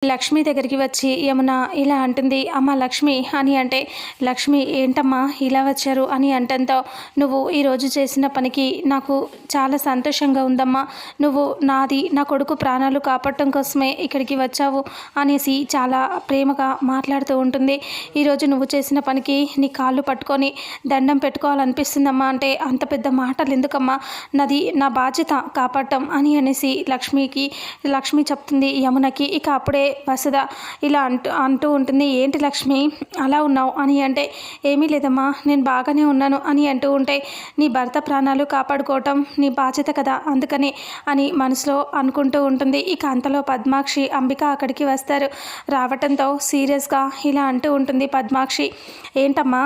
లక్ష్మి దగ్గరికి వచ్చి యమున ఇలా అంటుంది. అమ్మ లక్ష్మి అని అంటే, లక్ష్మి ఏంటమ్మా ఇలా వచ్చారు అని అంటంతో, నువ్వు ఈరోజు చేసిన పనికి నాకు చాలా సంతోషంగా ఉందమ్మా. నువ్వు నా కొడుకు ప్రాణాలు కాపాడటం కోసమే ఇక్కడికి వచ్చావు అనేసి చాలా ప్రేమగా మాట్లాడుతూ ఉంటుంది. ఈరోజు నువ్వు చేసిన పనికి నీ కాళ్ళు పట్టుకొని దండం పెట్టుకోవాలనిపిస్తుందమ్మా అంటే, అంత పెద్ద మాటలు ఎందుకమ్మా, నా బాధ్యత కాపాడటం అని అనేసి లక్ష్మి చెప్తుంది యమునకి. ఇక అప్పుడే వసుధ ఇలా అంటూ ఉంటుంది. ఏంటి లక్ష్మి అలా ఉన్నావు అని అంటే, ఏమీ లేదమ్మా నేను బాగానే ఉన్నాను అని అంటూ ఉంటే, నీ భర్త ప్రాణాలు కాపాడుకోవటం నీ బాధ్యత కదా అందుకని అని మనసులో అనుకుంటూ ఉంటుంది. ఇక అంతలో పద్మాక్షి అంబిక అక్కడికి వస్తారు. రావటంతో సీరియస్గా ఇలా అంటూ ఉంటుంది పద్మాక్షి. ఏంటమ్మా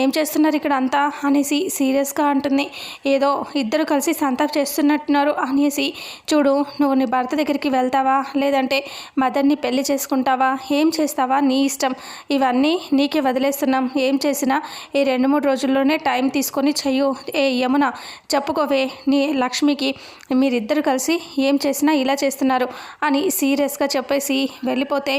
ఏం చేస్తున్నారు ఇక్కడ అంతా అనేసి సీరియస్గా అంటుంది. ఏదో ఇద్దరు కలిసి సంతా చేస్తున్నట్టున్నారు అనేసి, చూడు నువ్వు నీ భర్త దగ్గరికి వెళ్తావా లేదంటే మదర్ని పెళ్లి చేసుకుంటావా, ఏం చేస్తావా నీ ఇష్టం, ఇవన్నీ నీకే వదిలేస్తున్నాం. ఏం చేసినా ఈ 2-3 రోజుల్లోనే టైం తీసుకొని చెయ్యు. ఏ యమున చెప్పుకోవే నీ లక్ష్మికి, మీరిద్దరు కలిసి ఏం చేసినా ఇలా చేస్తున్నారు అని సీరియస్గా చెప్పేసి వెళ్ళిపోతే,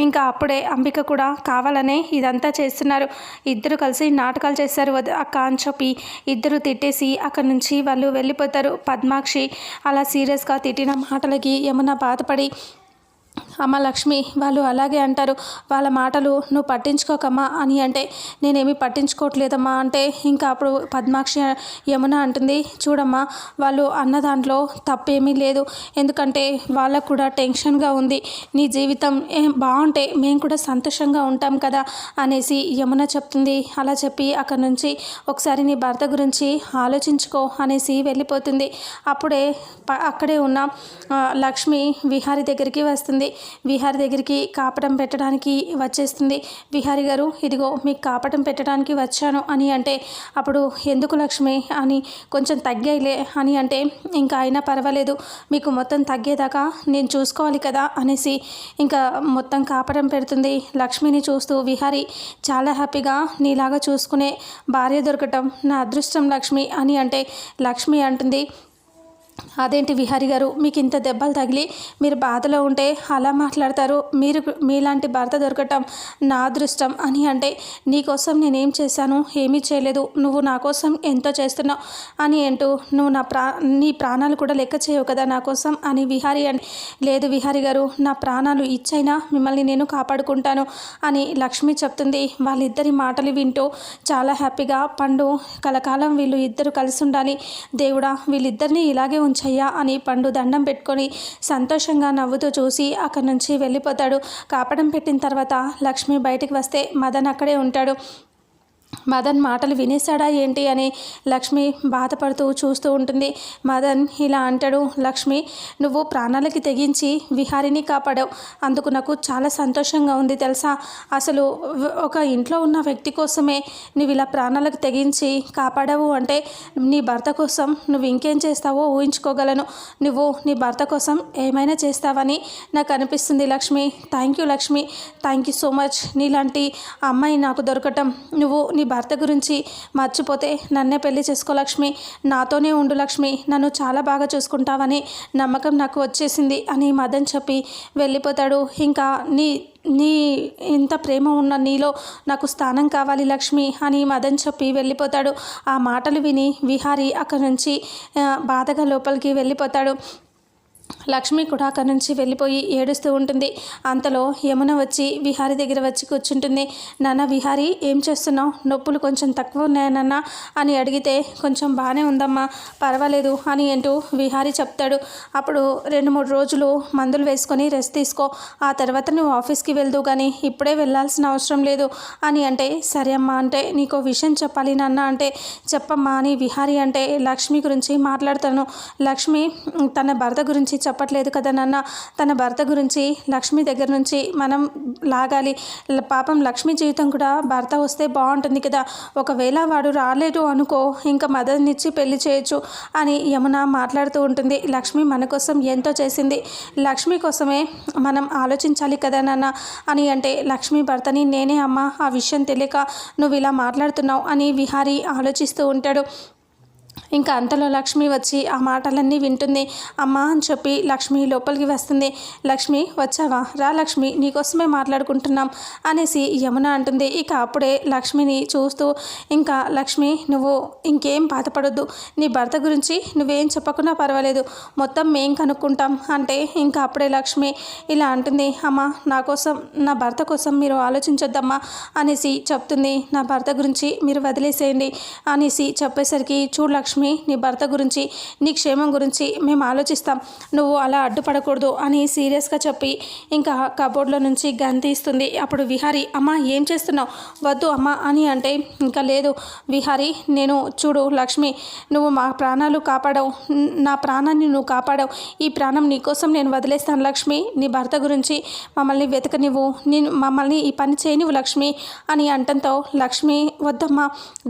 ఇంకా అప్పుడే అంబిక కూడా కావాలనే ఇదంతా చేస్తున్నారు, ఇద్దరు కలిసి నాటకాలు చేస్తారు అక్క అని చెప్పి ఇద్దరు తిట్టేసి అక్కడి నుంచి వాళ్ళు వెళ్ళిపోతారు. పద్మాక్షి అలా సీరియస్గా తిట్టిన మాటలకి యమున బాధపడి, అమ్మ లక్ష్మి వాళ్ళు అలాగే అంటారు, వాళ్ళ మాటలు నువ్వు పట్టించుకోకమ్మా అని అంటే, నేనేమి పట్టించుకోవట్లేదమ్మా అంటే, ఇంకా అప్పుడు పద్మాక్షి యమున అంటుంది. చూడమ్మా వాళ్ళు అన్న దాంట్లో తప్పేమీ లేదు, ఎందుకంటే వాళ్ళకు కూడా టెన్షన్గా ఉంది, నీ జీవితం బాగుంటే మేము కూడా సంతోషంగా ఉంటాం కదా అనేసి యమున చెప్తుంది. అలా చెప్పి అక్కడి నుంచి ఒకసారి నీ భర్త గురించి ఆలోచించుకో అనేసి వెళ్ళిపోతుంది. అప్పుడే అక్కడే ఉన్న లక్ష్మి విహారి దగ్గరికి వస్తుంది. విహారి దగ్గరికి కాపటం పెట్టడానికి వచ్చేస్తుంది. విహారి గారు ఇదిగో మీకు కాపటం పెట్టడానికి వచ్చాను అని అంటే, అప్పుడు ఎందుకు లక్ష్మి అని, కొంచెం తగ్గాయిలే అని అంటే, ఇంకా అయినా పర్వాలేదు మీకు మొత్తం తగ్గేదాకా నేను చూసుకోవాలి కదా అనేసి ఇంకా మొత్తం కాపటం పెడుతుంది. లక్ష్మిని చూస్తూ విహారి చాలా హ్యాపీగా, నీలాగా చూసుకునే భార్య దొరకటం నా అదృష్టం లక్ష్మి అని అంటే, లక్ష్మి అంటుంది, అదేంటి విహారి గారు మీకు ఇంత దెబ్బలు తగిలి మీరు బాధలో ఉంటే అలా మాట్లాడతారు, మీలాంటి భర్త దొరకటం నా అదృష్టం అని అంటే, నీకోసం నేనేం చేశాను, ఏమీ చేయలేదు, నువ్వు నా కోసం ఎంతో చేస్తున్నావు అని అంటూ, నువ్వు నీ ప్రాణాలు కూడా లెక్క చేయవు కదా నా కోసం అని విహారి అని, లేదు విహారి గారు నా ప్రాణాలు ఇచ్చైనా మిమ్మల్ని నేను కాపాడుకుంటాను అని లక్ష్మి చెప్తుంది. వాళ్ళిద్దరి మాటలు వింటూ చాలా హ్యాపీగా, పండు కలకాలం వీళ్ళు ఇద్దరు కలిసి ఉండాలి దేవుడా, వీళ్ళిద్దరినీ ఇలాగే ఉంచయ్యా అని పండు దండం పెట్టుకొని సంతోషంగా నవ్వుతూ చూసి అక్కడి నుంచి వెళ్ళిపోతాడు. కాపడం పెట్టిన తర్వాత లక్ష్మి బయటికి వస్తే మదన్ అక్కడే ఉంటాడు. మదన్ మాటలు వినేశాడా ఏంటి అని లక్ష్మి బాధపడుతూ చూస్తూ ఉంటుంది. మదన్ ఇలా అంటాడు, లక్ష్మి నువ్వు ప్రాణాలకి తెగించి విహారిని కాపాడావు, అందుకు నాకు చాలా సంతోషంగా ఉంది తెలుసా, అసలు ఒక ఇంట్లో ఉన్న వ్యక్తి కోసమే నువ్వు ఇలా ప్రాణాలకు తెగించి కాపాడావు అంటే, నీ భర్త కోసం నువ్వు ఇంకేం చేస్తావో ఊహించుకోగలను, నువ్వు నీ భర్త కోసం ఏమైనా చేస్తావని నాకు అనిపిస్తుంది Lakshmi. Thank you Lakshmi, thank you so much, నీలాంటి అమ్మాయి నాకు దొరకటం, నువ్వు నీ భర్త గురించి మర్చిపోతే నన్నే పెళ్లి చేసుకో లక్ష్మి, నాతోనే ఉండు లక్ష్మి, నన్ను చాలా బాగా చూసుకుంటావని నమ్మకం నాకు వచ్చేసింది అని మదన్ చెప్పి వెళ్ళిపోతాడు. ఇంకా నీ ఇంత ప్రేమ ఉన్న నీలో నాకు స్థానం కావాలి లక్ష్మి అని మదన్ చెప్పి వెళ్ళిపోతాడు. ఆ మాటలు విని విహారి అక్కడి నుంచి బాధగా లోపలికి వెళ్ళిపోతాడు. లక్ష్మి కూడా అక్కడి నుంచి వెళ్ళిపోయి ఏడుస్తూ ఉంటుంది. అంతలో యమున వచ్చి విహారి దగ్గర వచ్చి కూర్చుంటుంది. నాన్న విహారి ఏం చేస్తున్నావు, నొప్పులు కొంచెం తక్కువ ఉన్నాయనన్న అని అడిగితే, కొంచెం బాగానే ఉందమ్మా పర్వాలేదు అని అంటూ విహారి చెప్తాడు. అప్పుడు 2-3 రోజులు మందులు వేసుకొని రెస్ట్ తీసుకో, ఆ తర్వాత నువ్వు ఆఫీస్కి వెళ్దు కానీ ఇప్పుడే వెళ్ళాల్సిన అవసరం లేదు అని అంటే, సరే అమ్మా అంటే, నీకో విషయం చెప్పాలి నాన్న అంటే, చెప్పమ్మా అని విహారి అంటే, లక్ష్మి గురించి మాట్లాడతాను, లక్ష్మి తన భర్త గురించి చెప్పట్లేదు కదా నాన్న, తన భర్త గురించి లక్ష్మి దగ్గర నుంచి మనం లాగాలి, పాపం లక్ష్మి జీవితం కూడా భర్త వస్తే బాగుంటుంది కదా, ఒకవేళ వాడు రాలేదు అనుకో ఇంకా మదర్నిచ్చి పెళ్లి చేయొచ్చు అని యమున మాట్లాడుతూ ఉంటుంది. లక్ష్మి మన కోసం ఎంతో చేసింది, లక్ష్మి కోసమే మనం ఆలోచించాలి కదా నాన్న అని అంటే, లక్ష్మి భర్తని నేనే అమ్మ, ఆ విషయం తెలియక నువ్వు ఇలా మాట్లాడుతున్నావు అని విహారీ ఆలోచిస్తూ ఉంటాడు. ఇంకా అంతలో లక్ష్మి వచ్చి ఆ మాటలన్నీ వింటుంది. అమ్మా అని చెప్పి లక్ష్మి లోపలికి వస్తుంది. లక్ష్మి వచ్చావా, రా లక్ష్మి, నీకోసమే మాట్లాడుకుంటున్నాం అనేసి యమున అంటుంది. ఇక అప్పుడే లక్ష్మిని చూస్తూ ఇంకా లక్ష్మి నువ్వు ఇంకేం బాధపడొద్దు, నీ భర్త గురించి నువ్వేం చెప్పకున్నా పర్వాలేదు, మొత్తం మేం కనుక్కుంటాం అంటే ఇంకా అప్పుడే లక్ష్మి ఇలా అంటుంది. అమ్మ నా కోసం, నా భర్త కోసం మీరు ఆలోచించొద్దమ్మా అనేసి చెప్తుంది. నా భర్త గురించి మీరు వదిలేసేయండి అనేసి చెప్పేసరికి చూడు లక్ష్మి, నీ భర్త గురించి, నీ క్షేమం గురించి మేము ఆలోచిస్తాం, నువ్వు అలా అడ్డుపడకూడదు అని సీరియస్గా చెప్పి ఇంకా కబోర్డ్లో నుంచి గన్ తీస్తుంది. అప్పుడు విహారీ అమ్మ ఏం చేస్తున్నావు, వద్దు అమ్మ అని అంటే ఇంకా లేదు విహారీ, నేను చూడు లక్ష్మి, నువ్వు మా ప్రాణాలు కాపాడావు, నా ప్రాణాన్ని నువ్వు కాపాడావు, ఈ ప్రాణం నీకోసం నేను వదిలేస్తాను లక్ష్మి, నీ భర్త గురించి మమ్మల్ని వెతకనివ్వు, నేను మమ్మల్ని ఈ పని చేయనివ్వు లక్ష్మి అని అంటంతో లక్ష్మి వద్దమ్మా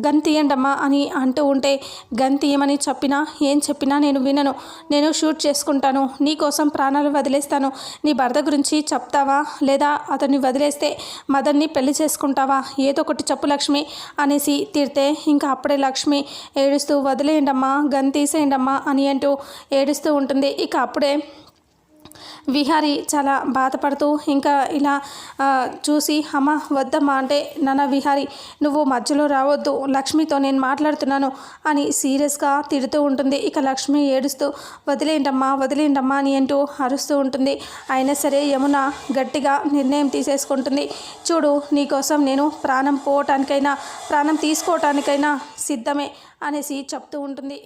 గన్ తీయండమ్మా అని అంటూ ఉంటే గన్ తీయమని చెప్పినా ఏం చెప్పినా నేను వినను, నేను షూట్ చేసుకుంటాను, నీకోసం ప్రాణాలు వదిలేస్తాను, నీ భర్త గురించి చెప్తావా లేదా అతన్ని వదిలేస్తే మదన్ని పెళ్లి చేసుకుంటావా, ఏదో ఒకటి చెప్పు లక్ష్మి అనేసి తిడితే ఇంకా అప్పుడే లక్ష్మి ఏడుస్తూ వదిలేయండమ్మా గన్ తీసేయండమ్మా అని అంటూ ఏడుస్తూ ఉంటుంది. ఇక అప్పుడే విహారీ చాలా బాధపడుతూ ఇంకా ఇలా చూసి అమ్మ వద్దమ్మా అంటే నాన్న విహారీ నువ్వు మధ్యలో రావద్దు, లక్ష్మితో నేను మాట్లాడుతున్నాను అని సీరియస్గా తిడుతూ ఉంటుంది. ఇక లక్ష్మి ఏడుస్తూ వదిలేయండమ్మా అని అంటూ అరుస్తూ ఉంటుంది. అయినా సరే యమున గట్టిగా నిర్ణయం తీసేసుకుంటుంది. చూడు నీకోసం నేను ప్రాణం పోవటానికైనా ప్రాణం తీసుకోవటానికైనా సిద్ధమే అనేసి చెప్తూ ఉంటుంది.